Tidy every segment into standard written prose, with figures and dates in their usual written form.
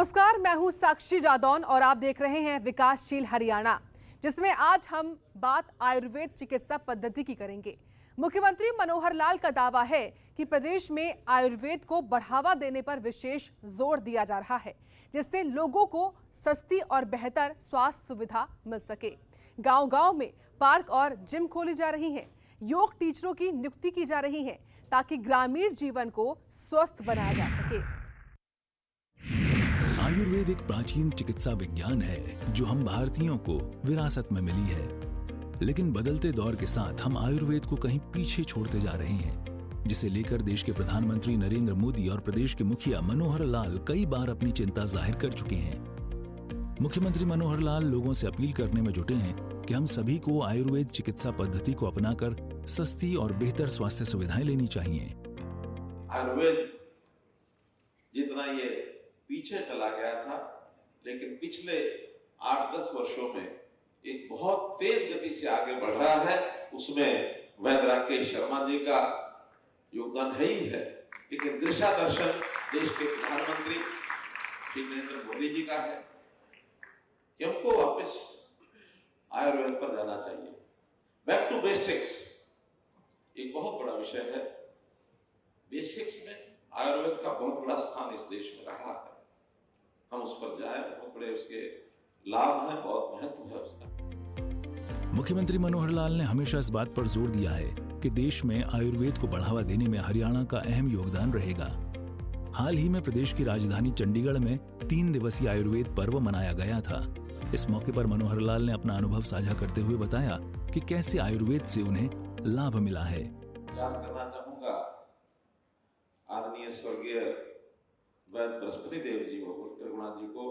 नमस्कार, मैं हूं साक्षी जादौन और आप देख रहे हैं विकासशील हरियाणा, जिसमें आज हम बात आयुर्वेद चिकित्सा पद्धति की करेंगे। मुख्यमंत्री मनोहर लाल का दावा है कि प्रदेश में आयुर्वेद को बढ़ावा देने पर विशेष जोर दिया जा रहा है, जिससे लोगों को सस्ती और बेहतर स्वास्थ्य सुविधा मिल सके। गांव-गांव में पार्क और जिम खोली जा रही हैं, योग टीचरों की नियुक्ति की जा रही है ताकि ग्रामीण जीवन को स्वस्थ बनाया जा सके। आयुर्वेद एक प्राचीन चिकित्सा विज्ञान है जो हम भारतीयों को विरासत में मिली है, लेकिन बदलते दौर के साथ हम आयुर्वेद को कहीं पीछे छोड़ते जा रहे हैं, जिसे लेकर देश के प्रधानमंत्री नरेंद्र मोदी और प्रदेश के मुखिया मनोहर लाल कई बार अपनी चिंता जाहिर कर चुके हैं। मुख्यमंत्री मनोहर लाल लोगों से अपील करने में जुटे हैं कि हम सभी को आयुर्वेद चिकित्सा पद्धति को अपनाकर सस्ती और बेहतर स्वास्थ्य सुविधाएं लेनी चाहिए। आयुर्वेद जितना ये पीछे चला गया था, लेकिन पिछले 8-10 वर्षों में एक बहुत तेज गति से आगे बढ़ रहा है। उसमें वैद्य राकेश शर्मा जी का योगदान है ही है, लेकिन दिशा दर्शन देश के प्रधानमंत्री श्री नरेंद्र मोदी जी का है कि हमको वापस आयुर्वेद पर जाना चाहिए। बैक टू बेसिक्स एक बहुत बड़ा विषय है। बेसिक्स में आयुर्वेद का बहुत बड़ा स्थान इस देश में रहा है, हम उस पर जाएं, बहुत बड़े उसके लाभ हैं, बहुत महत्व है उसका। मुख्यमंत्री मनोहर लाल ने हमेशा इस बात पर जोर दिया है कि देश में आयुर्वेद को बढ़ावा देने में हरियाणा का अहम योगदान रहेगा। हाल ही में प्रदेश की राजधानी चंडीगढ़ में 3 दिवसीय आयुर्वेद पर्व मनाया गया था। इस मौके पर मनोहर लाल ने अपना अनुभव साझा करते हुए बताया कि कैसे आयुर्वेद से उन्हें लाभ मिला है। याद करना चाहूंगा आदरणीय स्वर्गीय वैद्य बृहस्पति देव जी त्रिगुणा जी को,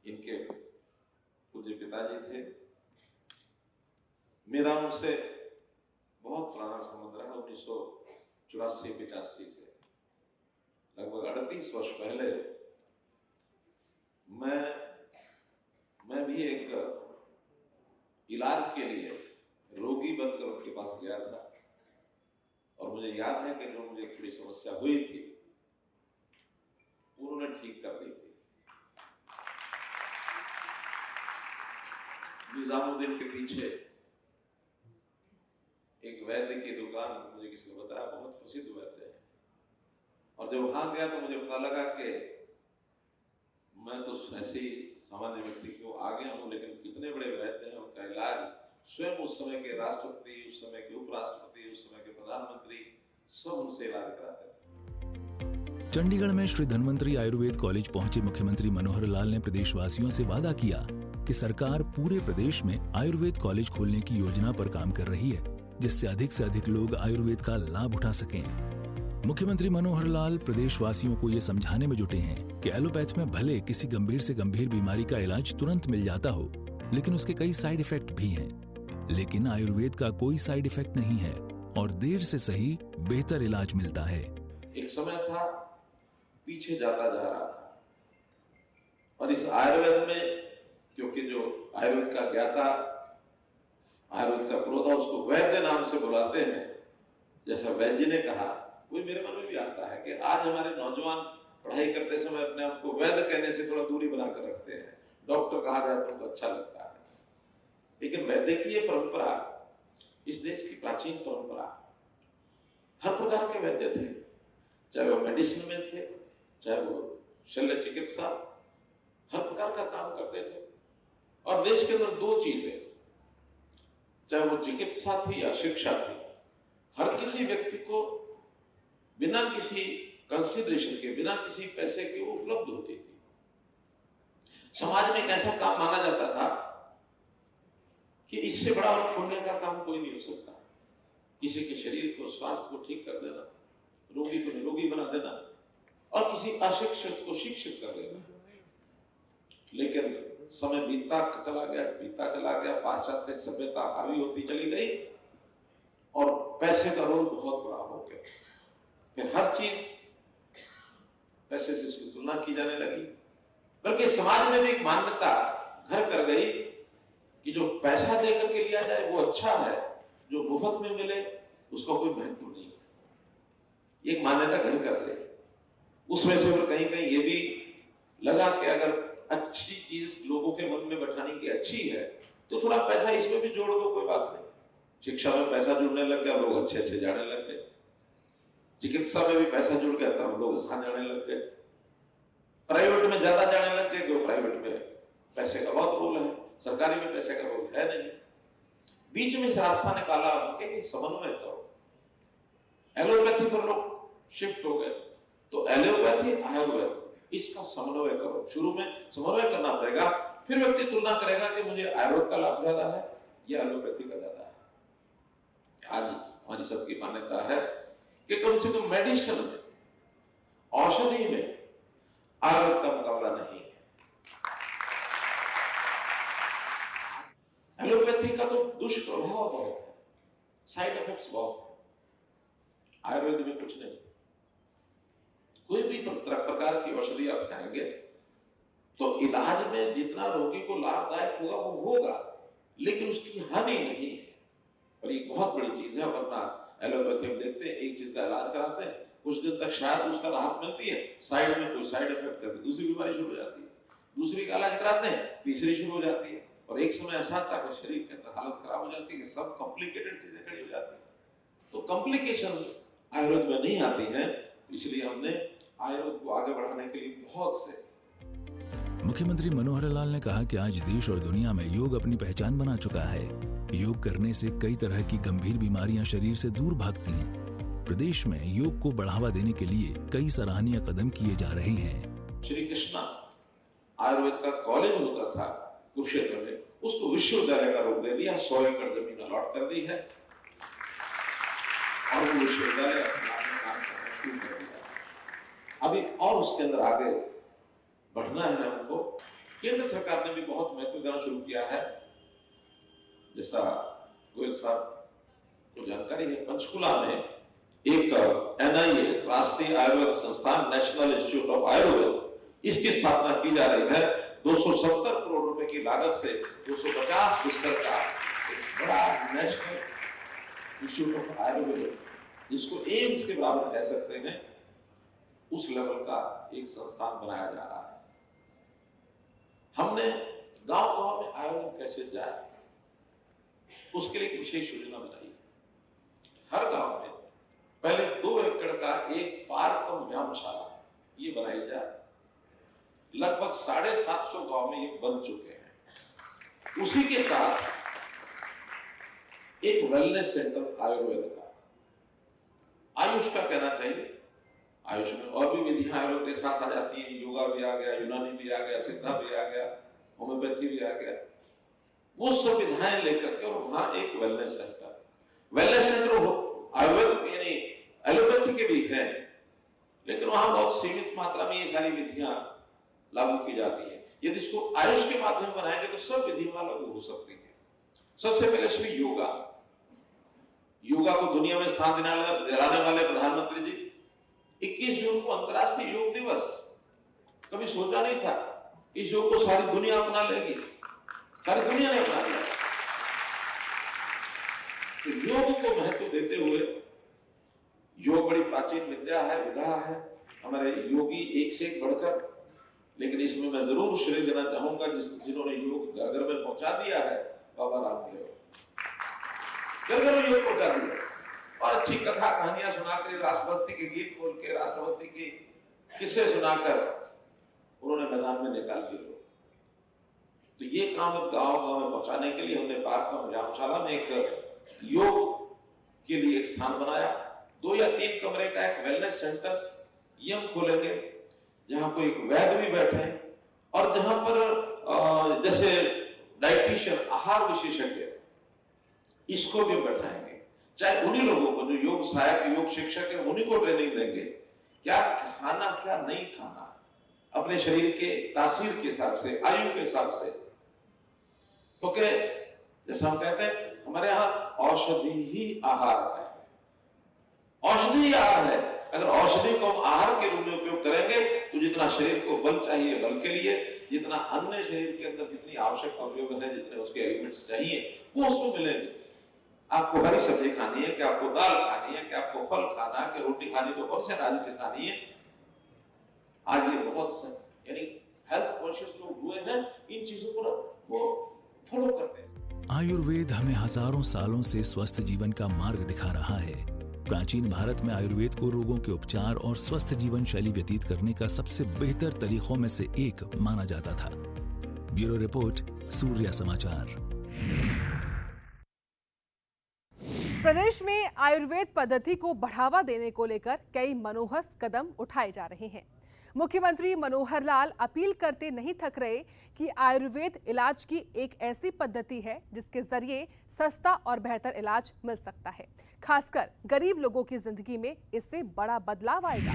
इनके पूज्य पिताजी थे। मेरा उनसे बहुत पुराना संबंध रहा। 1984-85 से लगभग 38 वर्ष पहले मैं भी एक इलाज के लिए रोगी बनकर उनके पास गया था, और मुझे याद है कि जो मुझे थोड़ी समस्या हुई थी उन्होंने ठीक कर दी थी। निजामुद्दीन के पीछे एक वैद्य की दुकान, मुझे किसी ने बताया, बहुत प्रसिद्ध वैद्य है। और जब वहां गया तो मुझे पता लगा कि मैं तो ऐसे ही सामान्य व्यक्ति को आ गया हूं, लेकिन कितने बड़े वैद्य हैं, उनका इलाज स्वयं उस समय के राष्ट्रपति, उस समय के उपराष्ट्रपति, उस समय के प्रधानमंत्री सब उनसे इलाज कराते थे। चंडीगढ़ में श्री धन्वंतरी आयुर्वेद कॉलेज पहुंचे मुख्यमंत्री मनोहर लाल ने प्रदेशवासियों से वादा किया कि सरकार पूरे प्रदेश में आयुर्वेद कॉलेज खोलने की योजना पर काम कर रही है, जिससे अधिक से अधिक लोग आयुर्वेद का लाभ उठा सकें। मुख्यमंत्री मनोहर लाल प्रदेशवासियों को ये समझाने में जुटे हैं कि एलोपैथ में भले किसी गंभीर से गंभीर बीमारी का इलाज तुरंत मिल जाता हो, लेकिन उसके कई साइड इफेक्ट भी हैं। लेकिन आयुर्वेद का कोई साइड इफेक्ट नहीं है और देर से सही बेहतर इलाज मिलता है। एक समय था पीछे जाता जा रहा था, और इस आयुर्वेद में, क्योंकि जो आयुर्वेद का ज्ञाता, आयुर्वेद का पुरोधा उसको वैद्य नाम से बुलाते हैं, जैसा वैद्य जी ने कहा, वही मेरे मन में भी आता है कि आज हमारे नौजवान पढ़ाई करते समय अपने आप को वैद्य कहने से थोड़ा दूरी बनाकर रखते हैं। डॉक्टर कहा जाए तो उनको अच्छा लगता है, लेकिन वैद्य की ये परंपरा इस देश की प्राचीन परंपरा, हर प्रकार के वैद्य थे, चाहे वो मेडिसिन में थे, चाहे वो शल्य चिकित्सा, हर प्रकार का काम करते थे। और देश के अंदर 2 चीजें, चाहे वो चिकित्सा थी या शिक्षा थी, हर किसी व्यक्ति को बिना किसी कंसिडरेशन के, बिना किसी पैसे के वो उपलब्ध होती थी। समाज में एक ऐसा काम माना जाता था कि इससे बड़ा और पुण्य का काम कोई नहीं हो सकता। किसी के शरीर को, स्वास्थ्य को ठीक कर देना, रोगी को निरोगी बना देना, और किसी अशिक्षित को शिक्षित कर देना। लेकिन समय बीतता चला गया, पाश्चात्य सभ्यता हावी होती चली गई और पैसे का रोल बहुत बड़ा हो गया। फिर हर चीज पैसे से इसकी तुलना की जाने लगी, बल्कि समाज में भी एक मान्यता घर कर गई कि जो पैसा देकर के लिया जाए वो अच्छा है, जो मुफ्त में मिले उसका कोई महत्व नहीं है। एक मान्यता घर कर गई। उसमें से कहीं कहीं ये भी लगा कि अगर अच्छी चीज लोगों के मन में बैठाने की अच्छी है तो थोड़ा पैसा इसमें भी जोड़ दो, कोई बात नहीं। शिक्षा में पैसा जुड़ने लग गया, लोग अच्छे अच्छे जाने लग गए। चिकित्सा में भी पैसा जुड़ गया, तब लोग वहां जाने लग गए। प्राइवेट में ज्यादा जाने लग गए, क्यों? प्राइवेट में पैसे का बहुत रोल है, सरकारी में पैसे का रोल है नहीं। बीच में इस रास्ता निकाला कि समन्वय करो। एलोपैथी पर लोग शिफ्ट हो गए, तो एलोपैथी आयुर्वेद इसका समन्वय करो। शुरू में समन्वय करना पड़ेगा, फिर व्यक्ति तुलना करेगा कि मुझे आयुर्वेद का लाभ ज्यादा है या एलोपैथी का ज्यादा है। आज हमारी सबकी मान्यता है कि कम से कम मेडिसिन में, औषधि में आयुर्वेद का मुकाबला नहीं है। एलोपैथी का तो दुष्प्रभाव बहुत है, साइड इफेक्ट्स बहुत है। आयुर्वेद में कुछ नहीं। कोई भी प्रकार की औषधि आप खाएंगे तो इलाज में जितना रोगी को लाभदायक होगा वो होगा, लेकिन उसकी हानि नहीं है। और ये बहुत बड़ी चीज है। वरना एलोपैथी में देखते हैं, एक चीज का इलाज कराते हैं, कुछ दिन तक शायद उसका राहत मिलती है, साइड में कोई साइड इफेक्ट करके दूसरी बीमारी शुरू हो जाती है। दूसरी का इलाज कराते हैं, तीसरी शुरू हो जाती है, और एक समय ऐसा आता है शरीर के अंदर हालत खराब हो जाती है कि सब कॉम्प्लिकेटेड चीजें खड़ी हो जाती है। तो कॉम्प्लिकेशंस आयुर्वेद में नहीं आती हैं, इसलिए हमने आयुर्वेद को आगे बढ़ाने के लिए बहुत से। मुख्यमंत्री मनोहर लाल ने कहा कि आज देश और दुनिया में योग अपनी पहचान बना चुका है। योग करने से कई तरह की गंभीर बीमारियां शरीर से दूर भागती हैं। प्रदेश में योग को बढ़ावा देने के लिए कई सराहनीय कदम किए जा रहे हैं। श्री कृष्णा आयुर्वेद का कॉलेज होता था कुरुक्षेत्र में, उसको विश्वविद्यालय का रूप दे दिया, 100 एकड़ जमीन अलॉट कर दी है और वो विश्वविद्यालय अपना काम करना शुरू कर दिया। अभी और उसके अंदर आगे बढ़ना है हमको। केंद्र सरकार ने भी बहुत महत्व देना शुरू किया है। जैसा गोयल साहब को जानकारी है, पंचकुला में एक NIA राष्ट्रीय आयुर्वेद संस्थान, नेशनल इंस्टीट्यूट ऑफ आयुर्वेद, इसकी स्थापना की जा रही है। 270 करोड़ रुपए की लागत से 250 बिस्तर का एक बड़ा नेशनल इंस्टीट्यूट ऑफ आयुर्वेद, जिसको एम्स के बराबर कह सकते हैं, उस लेवल का एक संस्थान बनाया जा रहा है। हमने गांव-गांव में आयुर्वेद कैसे जाए, उसके लिए एक विशेष योजना बनाई। हर गांव में पहले 2 एकड़ का एक पार्क कम व्यायामशाला ये बनाई जाए। लगभग 750 गांव में ये बन चुके हैं। उसी के साथ एक वेलनेस सेंटर आयुर्वेद का, आयुष का कहना चाहिए। आयुष में और भी विधियां आयुर्वेद के साथ आ जाती हैं। योगा भी आ गया, यूनानी भी आ गया, सिद्धा भी आ गया, होम्योपैथी भी आ गया। वो सब विधाएं लेकर के, और वहां एक वेलनेस सेंटर हो। आयुर्वेद यानी एलोपैथी के भी हैं, लेकिन वहां बहुत सीमित मात्रा में ये सारी विधियां लागू की जाती है। यदि इसको आयुष के माध्यम बनाएंगे तो सब विधियां लागू हो सकती है। सबसे पहले श्री योगा को दुनिया में स्थान दिलाने वाले प्रधानमंत्री जी 21 जून को अंतर्राष्ट्रीय योग दिवस, कभी सोचा नहीं था इस योग को सारी दुनिया अपना लेगी। सारी दुनिया ने अपना लिया। तो योग को महत्व देते हुए, योग बड़ी प्राचीन विद्या है, विधा है, हमारे योगी एक से एक बढ़कर, लेकिन इसमें मैं जरूर श्रेय देना चाहूंगा जिन्होंने योग घर घर में पहुंचा दिया है, बाबा रामदेव। घर घर में योग पहुंचा दिया और अच्छी कथा कहानियां सुनाकर, राष्ट्रभक्ति के गीत बोल के, राष्ट्रभक्ति की किस्से सुनाकर उन्होंने मैदान में निकाल दिए। तो ये काम अब गांव-गांव में पहुंचाने के लिए हमने पार्क कम व्यायामशाला में एक योग के लिए एक स्थान बनाया। 2 या 3 कमरे का एक वेलनेस सेंटर ये हम खोलेंगे, जहां कोई एक वैद्य भी बैठे और जहां पर जैसे डाइटिशियन, आहार विशेषज्ञ, इसको भी बैठाएंगे। चाहे उन्हीं लोगों को जो योग सहायक, योग शिक्षक है, उन्हीं को ट्रेनिंग देंगे क्या खाना क्या नहीं खाना, अपने शरीर के तासीर के हिसाब से, आयु के हिसाब से। क्योंकि जैसा हम कहते हैं हमारे यहाँ औषधि ही आहार है। औषधि ही आहार है। अगर औषधि को हम आहार के रूप में उपयोग करेंगे तो जितना शरीर को बल चाहिए बल के लिए, जितना अन्य शरीर के अंदर जितनी आवश्यक अवयव है, जितने उसके एलिमेंट्स चाहिए, वो उसमें मिलेंगे। आपको हरी सब्जी खानी है, कि आपको दाल खानी है, कि आपको फल खाना है, कि रोटी खानी तो कौन से अनाज की खानी है। आज ये बहुत यानी हेल्थ इन चीजों को वो फॉलो करते हैं। आयुर्वेद हमें हजारों सालों से स्वस्थ जीवन का मार्ग दिखा रहा है। प्राचीन भारत में आयुर्वेद को रोगों के उपचार और स्वस्थ जीवन शैली व्यतीत करने का सबसे बेहतर तरीकों में से एक माना जाता था। ब्यूरो रिपोर्ट, सूर्या समाचार। प्रदेश में आयुर्वेद पद्धति को बढ़ावा देने को लेकर कई मनोहर कदम उठाए जा रहे हैं। मुख्यमंत्री मनोहर लाल अपील करते नहीं थक रहे कि आयुर्वेद इलाज की एक ऐसी पद्धति है जिसके जरिए सस्ता और बेहतर इलाज मिल सकता है। खासकर गरीब लोगों की जिंदगी में इससे बड़ा बदलाव आएगा।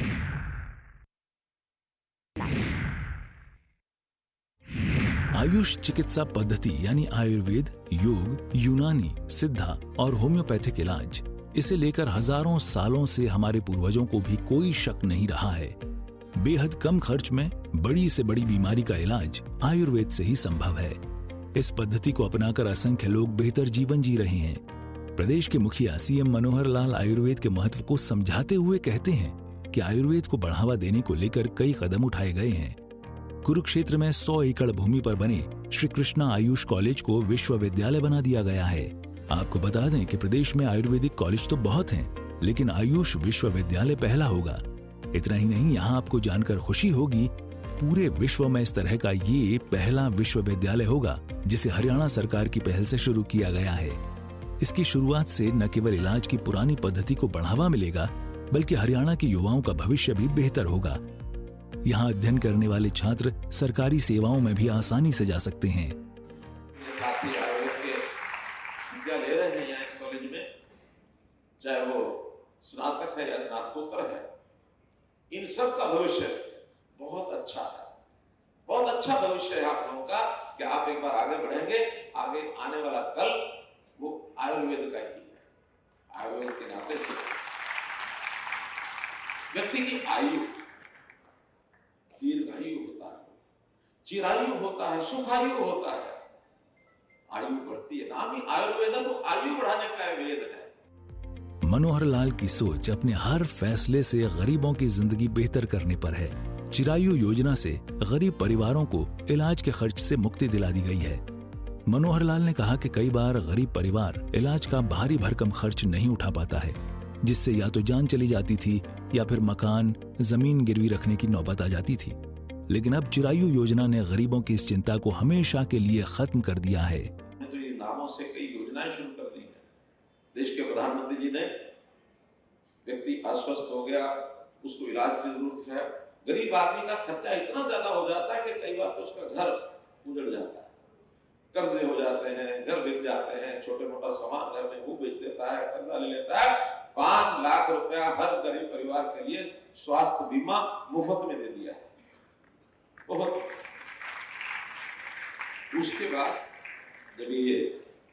आयुष चिकित्सा पद्धति यानी आयुर्वेद, योग, यूनानी, सिद्धा और होम्योपैथिक इलाज, इसे लेकर हजारों सालों से हमारे पूर्वजों को भी कोई शक नहीं रहा है। बेहद कम खर्च में बड़ी से बड़ी बीमारी का इलाज आयुर्वेद से ही संभव है। इस पद्धति को अपनाकर असंख्य लोग बेहतर जीवन जी रहे हैं। प्रदेश के मुखिया सीएम मनोहर लाल आयुर्वेद के महत्व को समझाते हुए कहते हैं कि आयुर्वेद को बढ़ावा देने को लेकर कई कदम उठाए गए हैं। कुरुक्षेत्र में 100 एकड़ भूमि पर बने श्री कृष्णा आयुष कॉलेज को विश्वविद्यालय बना दिया गया है। आपको बता दें कि प्रदेश में आयुर्वेदिक कॉलेज तो बहुत हैं, लेकिन आयुष विश्वविद्यालय पहला होगा। इतना ही नहीं, यहाँ आपको जानकर खुशी होगी, पूरे विश्व में इस तरह का ये पहला विश्वविद्यालय होगा जिसे हरियाणा सरकार की पहल से शुरू किया गया है। इसकी शुरुआत से न केवल इलाज की पुरानी पद्धति को बढ़ावा मिलेगा, बल्कि हरियाणा के युवाओं का भविष्य भी बेहतर होगा। यहाँ अध्ययन करने वाले छात्र सरकारी सेवाओं में भी आसानी से जा सकते हैं। साथी आयुर्वेद के विद्या ले रहे हैं इस कॉलेज में, चाहे वो स्नातक है या स्नातकोत्तर है, इन सब का भविष्य बहुत अच्छा है। बहुत अच्छा भविष्य है आप लोगों का कि आप एक बार आगे बढ़ेंगे। आगे आने वाला कल वो आयुर्वेद का ही है। आयुर्वेद के नाते से व्यक्ति की आयु दीर्घायु होता है, चिरायु होता है, सुखायु होता है, आयु बढ़ती है। नाम ही आयुर्वेद है, तो आयु बढ़ाने का वेद है। मनोहर लाल की सोच अपने हर फैसले से गरीबों की जिंदगी बेहतर करने पर है। चिरायु योजना से गरीब परिवारों को इलाज के खर्च से मुक्ति दिला दी गई है। मनोहर लाल ने कहा कि कई बार गरीब परिवार इलाज का भारी भरकम खर्च नहीं उठा पाता है, जिससे या तो जान चली जाती थी या फिर मकान, जमीन गिरवी रखने की नौबत आ जाती थी। लेकिन अब चिरायु योजना ने गरीबों की इस चिंता को हमेशा के लिए खत्म कर दिया है। तो ये नामों से कई योजनाएं शुरू कर दी हैं। देश के प्रधानमंत्री जी ने, व्यक्ति अस्वस्थ हो गया, उसको इलाज की जरूरत है, गरीब आदमी का खर्चा इतना ज्यादा हो जाता है कि कई बार तो उसका घर उजड़ जाता है, कर्जे हो जाते हैं, घर बिक जाते हैं, छोटे मोटा सामान घर में वो बेच देता है, कर्जा ले लेता है। 5 लाख रुपया हर गरीब परिवार के लिए स्वास्थ्य बीमा मुफ्त में दे दिया है। बहुत उसके बाद जब ये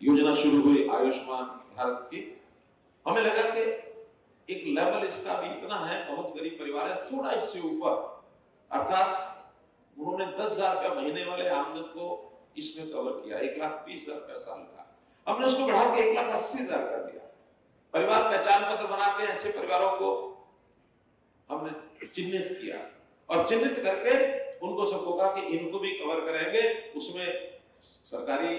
योजना शुरू हुई आयुष्मान भारत की, हमें लगा कि एक लेवल इसका भी इतना है, बहुत गरीब परिवार है, थोड़ा इससे ऊपर, अर्थात उन्होंने 10,000 रुपया महीने वाले आमदन को इसमें कवर किया, 1,20,000 रुपया साल का। हमने उसको बढ़ा के 1,80,000 कर दिया। परिवार पहचान पत्र बना के ऐसे परिवारों को हमने चिन्हित किया और चिन्हित करके उनको सबको कहा कि इनको भी कवर करेंगे। उसमें सरकारी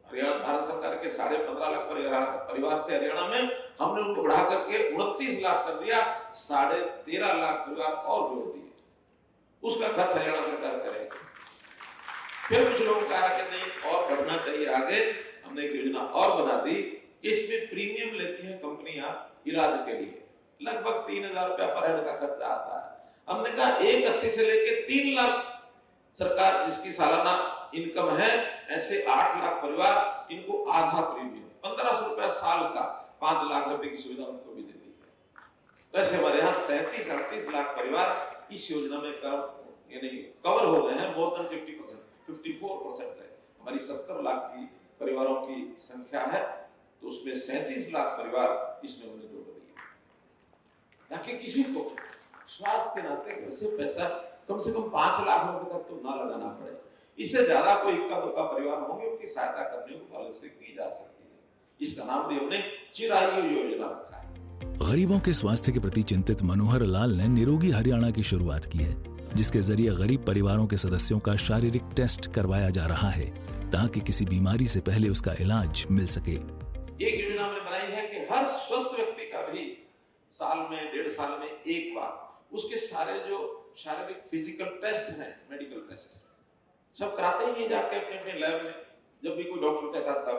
हरियाणा भारत सरकार के 15.5 लाख परिवार थे हरियाणा में, हमने उनको बढ़ा करके 29 लाख कर दिया, 13.5 लाख परिवार और जोड़ दिए। उसका खर्च हरियाणा सरकार करेगी। फिर कुछ लोगों का आया कि नहीं और बढ़ना चाहिए आगे, हमने एक योजना और बना दी कि इसमें प्रीमियम लेती है कंपनियां इलाज के लिए, लगभग 3,000 रुपया पर हेड का खर्चा आता है। हमने कहा 1,80 से लेके 3 लाख सरकार जिसकी सालाना इनकम है, ऐसे 8 लाख परिवार, इनको आधा प्रीमियम 1,500 रुपया साल का 5 लाख रुपए की सुविधा उनको भी दे दी है। तो ऐसे हमारे यहाँ 37-38 लाख परिवार इस योजना में कवर हो गए हैं। मोर देन 50%, 54% है। हमारी 70 लाख की परिवारों की संख्या है, तो उसमें 37 लाख परिवार इसमें हमने जोड़ दिए, ताकि किसी को स्वास्थ्य के नाते घर से पैसा कम से कम 5 लाख रुपए तक तो ना लगाना पड़े। इससे ज्यादा कोई इक्का दुक्का परिवार होंगे, उनकी सहायता करने को अलग से की जा सकती है। इसका नाम भी हमने चिरायु योजना रखा है। गरीबों के स्वास्थ्य के प्रति चिंतित मनोहर लाल ने निरोगी हरियाणा की शुरुआत की है। जिसके जरिए गरीब परिवारों के सदस्यों का शारीरिक टेस्ट करवाया जा रहा है ताकि किसी बीमारी से पहले उसका इलाज मिल सके। एक योजना हमने बनाई है कि हर स्वस्थ व्यक्ति का भी साल में 1.5 साल में एक बार उसके सारे जो शारीरिक फिजिकल टेस्ट हैं, मेडिकल टेस्ट सब कराते ही जाके अपने अपने लैब में। जब भी कोई डॉक्टर कहता तब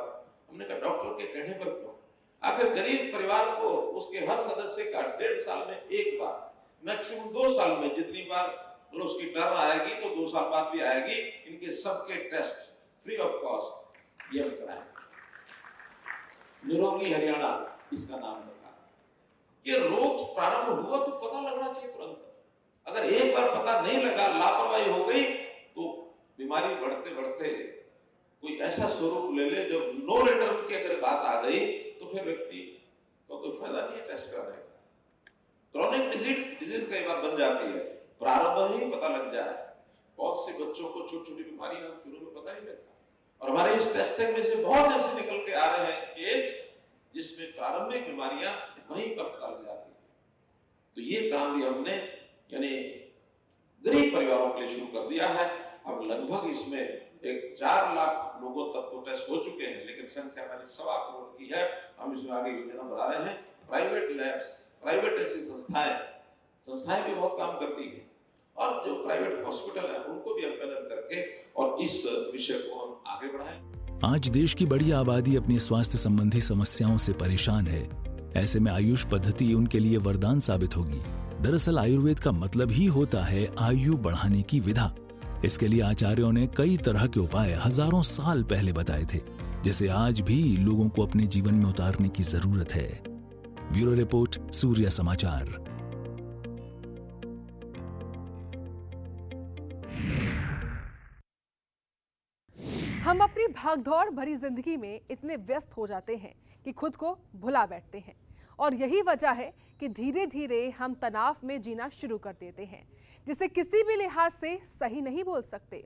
हमने कहा डॉक्टर के कहने पर क्यों, आखिर गरीब परिवार को उसके हर सदस्य का 1.5 साल में एक बार, मैक्सिमम 2 साल में जितनी बार मतलब उसकी टर्न आएगी तो 2 साल बाद भी आएगी, इनके सबके टेस्ट फ्री ऑफ कॉस्ट ये हम कराएंगे। निरोगी हरियाणा इसका नाम रखा। ये रोग प्रारंभ हुआ तो पता लगना चाहिए तुरंत। अगर एक बार पता नहीं लगा, लापरवाही हो गई तो बीमारी बढ़ते बढ़ते कोई ऐसा स्वरूप ले ले जब नो रिटर्न की अगर बात आ गई तो फिर व्यक्ति को कोई फायदा नहीं है टेस्ट कराने का। क्रॉनिक डिजीज कई बार बन जाती है, प्रारंभ ही पता लग जाए। बहुत से बच्चों को छोटी छोटी बीमारियां शुरू में पता नहीं लगता, और हमारे इस टेस्टिंग में से बहुत ऐसे निकल के आ रहे हैं केस जिसमें प्रारंभिक बीमारियां वहीं पर पता लग जाती है। तो ये काम भी हमने यानी गरीब परिवारों के लिए शुरू कर दिया है। अब लगभग इसमें 4 लाख लोगों तक तो टेस्ट हो चुके हैं, लेकिन संख्या हमारी 1.25 करोड़ की है। हम इसमें आगे योजना बढ़ा रहे हैं। प्राइवेट लैब्स, प्राइवेट ऐसी संस्थाएं भी बहुत काम करती है, और जो प्राइवेट हॉस्पिटल है उनको भी एम्पैनल करके और इस विषय को हम आगे बढ़ाएं। आज देश की बड़ी आबादी अपनी स्वास्थ्य संबंधी समस्याओं से परेशान है। ऐसे में आयुष पद्धति उनके लिए वरदान साबित होगी। दरअसल आयुर्वेद का मतलब ही होता है आयु बढ़ाने की विधा। इसके लिए आचार्यों ने कई तरह के उपाय हजारों साल पहले बताए थे, जिसे आज भी लोगों को अपने जीवन में उतारने की जरूरत है। ब्यूरो रिपोर्ट, सूर्य समाचार। हम अपनी भागदौड़ भरी जिंदगी में इतने व्यस्त हो जाते हैं कि खुद को भुला बैठते हैं, और यही वजह है कि धीरे धीरे हम तनाव में जीना शुरू कर देते हैं, जिसे किसी भी लिहाज से सही नहीं बोल सकते।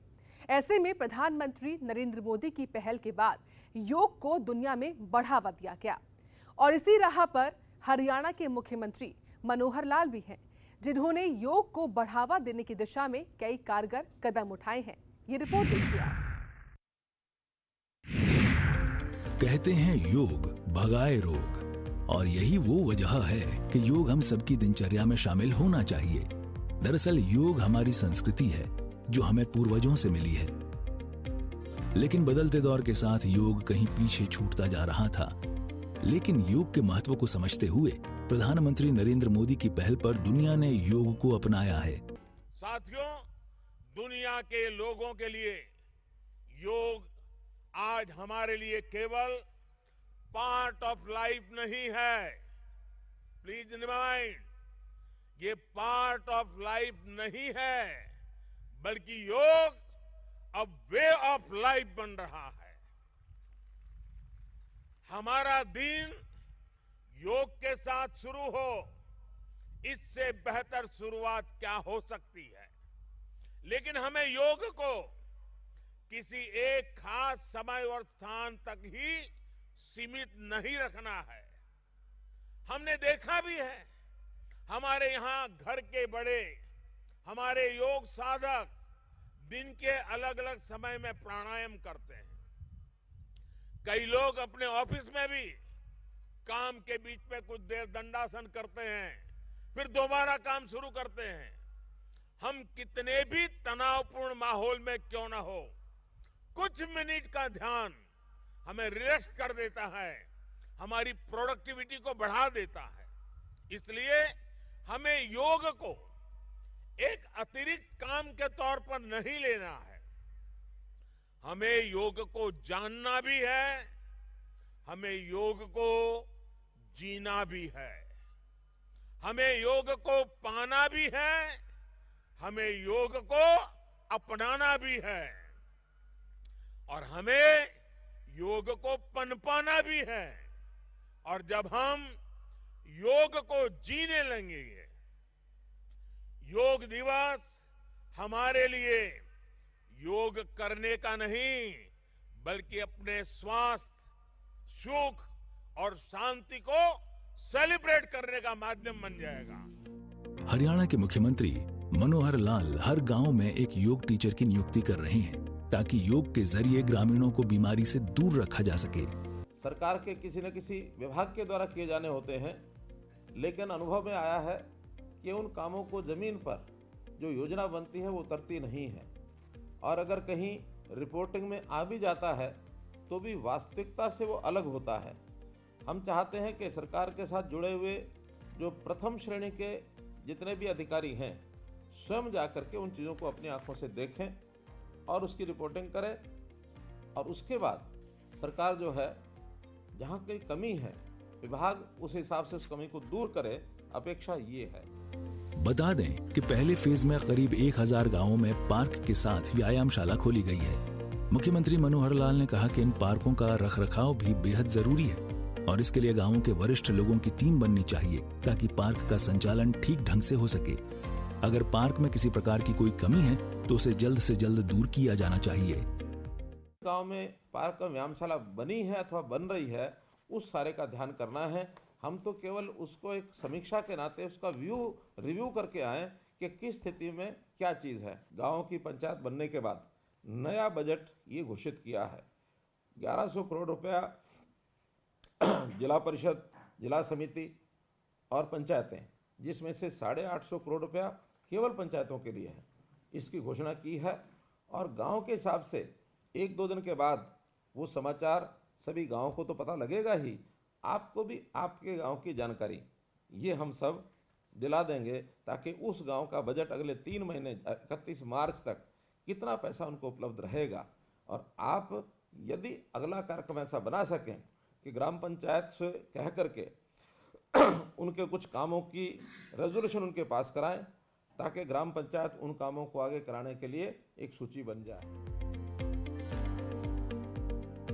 ऐसे में प्रधानमंत्री नरेंद्र मोदी की पहल के बाद योग को दुनिया में बढ़ावा दिया गया, और इसी राह पर हरियाणा के मुख्यमंत्री मनोहर लाल भी हैं, जिन्होंने योग को बढ़ावा देने की दिशा में कई कारगर कदम उठाए हैं। ये रिपोर्ट देखिए आप। कहते हैं योग भगाए रोग, और यही वो वजह है कि योग हम सबकी दिनचर्या में शामिल होना चाहिए। दरअसल योग हमारी संस्कृति है जो हमें पूर्वजों से मिली है, लेकिन बदलते दौर के साथ योग कहीं पीछे छूटता जा रहा था। लेकिन योग के महत्व को समझते हुए प्रधानमंत्री नरेंद्र मोदी की पहल पर दुनिया ने योग को अपनाया है। साथियों, दुनिया के लोगों के लिए योग आज हमारे लिए केवल पार्ट ऑफ लाइफ नहीं है। प्लीज रिमाइंड, ये पार्ट ऑफ लाइफ नहीं है, बल्कि योग अब वे ऑफ लाइफ बन रहा है। हमारा दिन योग के साथ शुरू हो, इससे बेहतर शुरुआत क्या हो सकती है। लेकिन हमें योग को किसी एक खास समय और स्थान तक ही सीमित नहीं रखना है। हमने देखा भी है, हमारे यहां घर के बड़े, हमारे योग साधक दिन के अलग अलग समय में प्राणायाम करते हैं। कई लोग अपने ऑफिस में भी काम के बीच में कुछ देर दंडासन करते हैं, फिर दोबारा काम शुरू करते हैं। हम कितने भी तनावपूर्ण माहौल में क्यों न हो, कुछ मिनट का ध्यान हमें रिलैक्स कर देता है, हमारी प्रोडक्टिविटी को बढ़ा देता है। इसलिए हमें योग को एक अतिरिक्त काम के तौर पर नहीं लेना है। हमें योग को जानना भी है, हमें योग को जीना भी है, हमें योग को पाना भी है, हमें योग को अपनाना भी है, और हमें योग को पनपाना भी है। और जब हम योग को जीने लगेंगे, योग दिवस हमारे लिए योग करने का नहीं, बल्कि अपने स्वास्थ्य, सुख और शांति को सेलिब्रेट करने का माध्यम बन जाएगा। हरियाणा के मुख्यमंत्री मनोहर लाल हर गांव में एक योग टीचर की नियुक्ति कर रहे हैं ताकि योग के जरिए ग्रामीणों को बीमारी से दूर रखा जा सके। सरकार के किसी न किसी विभाग के द्वारा किए जाने होते हैं, लेकिन अनुभव में आया है कि उन कामों को जमीन पर जो योजना बनती है वो उतरती नहीं है, और अगर कहीं रिपोर्टिंग में आ भी जाता है तो भी वास्तविकता से वो अलग होता है। हम चाहते हैं कि सरकार के साथ जुड़े हुए जो प्रथम श्रेणी के जितने भी अधिकारी हैं स्वयं जाकर के उन चीज़ों को अपनी आंखों से देखें और उसकी रिपोर्टिंग करें, और उसके बाद सरकार जो है जहाँ कोई कमी है विभाग उस हिसाब से उस कमी को दूर करे, अपेक्षा ये है। बता दें कि पहले फेज में करीब 1000 गांवों में पार्क के साथ व्यायामशाला खोली गई है। मुख्यमंत्री मनोहर लाल ने कहा कि इन पार्कों का रखरखाव भी बेहद जरूरी है और इसके लिए गांवों के वरिष्ठ लोगों की टीम बननी चाहिए ताकि पार्क का संचालन ठीक ढंग से हो सके। अगर पार्क में किसी प्रकार की कोई कमी है तो उसे जल्द से जल्द दूर किया जाना चाहिए। गांव में पार्क का व्यायामशाला बनी है अथवा बन रही है, उस सारे का ध्यान करना है। हम तो केवल उसको एक समीक्षा के नाते उसका रिव्यू करके आए कि किस स्थिति में क्या चीज़ है। गांव की पंचायत बनने के बाद नया बजट ये घोषित किया है, 1100 करोड़ रुपया जिला परिषद, जिला समिति और पंचायतें, जिसमें से 850 करोड़ रुपया केवल पंचायतों के लिए है, इसकी घोषणा की है। और गांव के हिसाब से 1-2 दिन के बाद वो समाचार सभी गांवों को तो पता लगेगा ही, आपको भी आपके गांव की जानकारी ये हम सब दिला देंगे ताकि उस गांव का बजट अगले 3 महीने 31 मार्च तक कितना पैसा उनको उपलब्ध रहेगा। और आप यदि अगला कार्यक्रम ऐसा बना सकें कि ग्राम पंचायत से कह करके उनके कुछ कामों की रेजोल्यूशन उनके पास कराएं ताकि ग्राम पंचायत उन कामों को आगे कराने के लिए एक सूची बन जाए।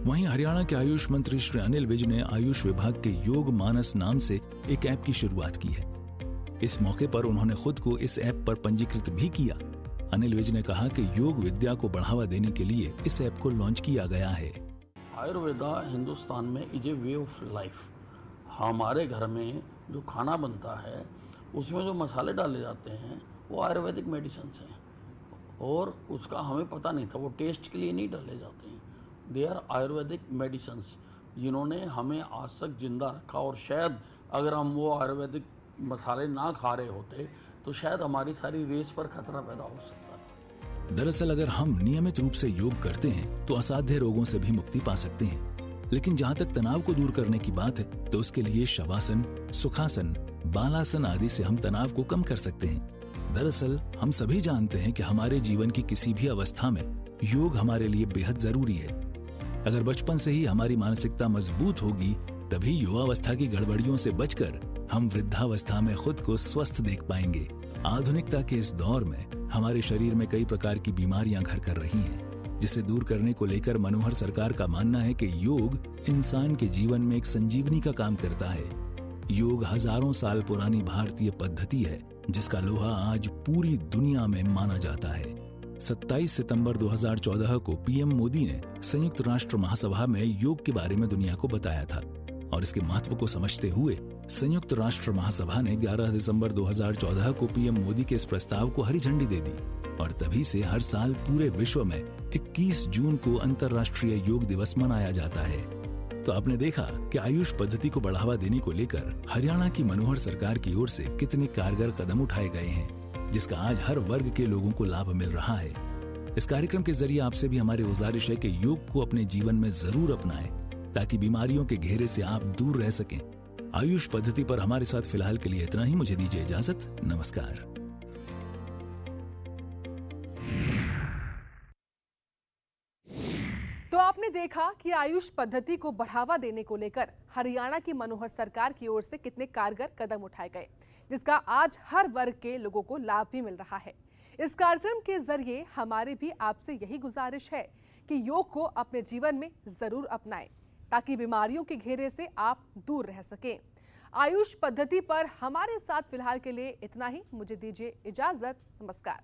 वहीं हरियाणा के आयुष मंत्री श्री अनिल विज ने आयुष विभाग के योग मानस नाम से एक ऐप की शुरुआत की है। इस मौके पर उन्होंने खुद को इस ऐप पर पंजीकृत भी किया। अनिल विज ने कहा कि योग विद्या को बढ़ावा देने के लिए इस ऐप को लॉन्च किया गया है। आयुर्वेदा हिंदुस्तान में is a way of life. हमारे घर में जो खाना बनता है उसमें जो मसाले डाले जाते हैं वो आयुर्वेदिक मेडिसिन हैं, और उसका हमें पता नहीं था, वो टेस्ट के लिए नहीं डाले जाते हैं। दे आर आयुर्वेदिक मेडिसिन्स जिन्होंने हमें आज तक जिंदा रखा, और शायद अगर हम वो आयुर्वेदिक मसाले ना खा रहे होते तो शायद हमारी सारी रेस पर खतरा पैदा हो सकता था। दरअसल अगर हम नियमित रूप से योग करते हैं तो असाध्य रोगों से भी मुक्ति पा सकते हैं। लेकिन जहाँ तक तनाव को दूर करने की बात है तो उसके लिए शवासन, सुखासन, बालासन आदि से हम तनाव को कम कर सकते हैं। दरअसल हम सभी जानते हैं कि हमारे जीवन की किसी भी अवस्था में योग हमारे लिए बेहद जरूरी है। अगर बचपन से ही हमारी मानसिकता मजबूत होगी तभी युवावस्था की गड़बड़ियों से बचकर हम वृद्धावस्था में खुद को स्वस्थ देख पाएंगे। आधुनिकता के इस दौर में हमारे शरीर में कई प्रकार की बीमारियां घर कर रही हैं, जिसे दूर करने को लेकर मनोहर सरकार का मानना है कि योग इंसान के जीवन में एक संजीवनी का काम करता है। योग हजारों साल पुरानी भारतीय पद्धति है जिसका लोहा आज पूरी दुनिया में माना जाता है। 27 सितंबर 2014 को पीएम मोदी ने संयुक्त राष्ट्र महासभा में योग के बारे में दुनिया को बताया था, और इसके महत्व को समझते हुए संयुक्त राष्ट्र महासभा ने 11 दिसंबर 2014 को पीएम मोदी के इस प्रस्ताव को हरी झंडी दे दी, और तभी से हर साल पूरे विश्व में 21 जून को अंतर्राष्ट्रीय योग दिवस मनाया जाता है। तो आपने देखा कि आयुष पद्धति को बढ़ावा देने को लेकर हरियाणा की मनोहर सरकार की ओर से कितने कारगर कदम उठाए गए हैं, जिसका आज हर वर्ग के लोगों को लाभ मिल रहा है। इस कार्यक्रम के जरिए आपसे भी हमारी गुजारिश है कि योग को अपने जीवन में जरूर अपनाएं ताकि बीमारियों के घेरे से आप दूर रह सकें। आयुष पद्धति पर हमारे साथ फिलहाल के लिए इतना ही। मुझे दीजिए इजाजत। नमस्कार। तो आपने देखा कि आयुष पद्धति को बढ़ावा देने को लेकर हरियाणा की मनोहर सरकार की ओर से कितने कारगर कदम उठाए गए, जिसका आज हर वर्ग के लोगों को लाभ भी मिल रहा है। इस कार्यक्रम के जरिए हमारी भी आपसे यही गुजारिश है कि योग को अपने जीवन में जरूर अपनाएं ताकि बीमारियों के घेरे से आप दूर रह सकें। आयुष पद्धति पर हमारे साथ फिलहाल के लिए इतना ही। मुझे दीजिए इजाजत। नमस्कार।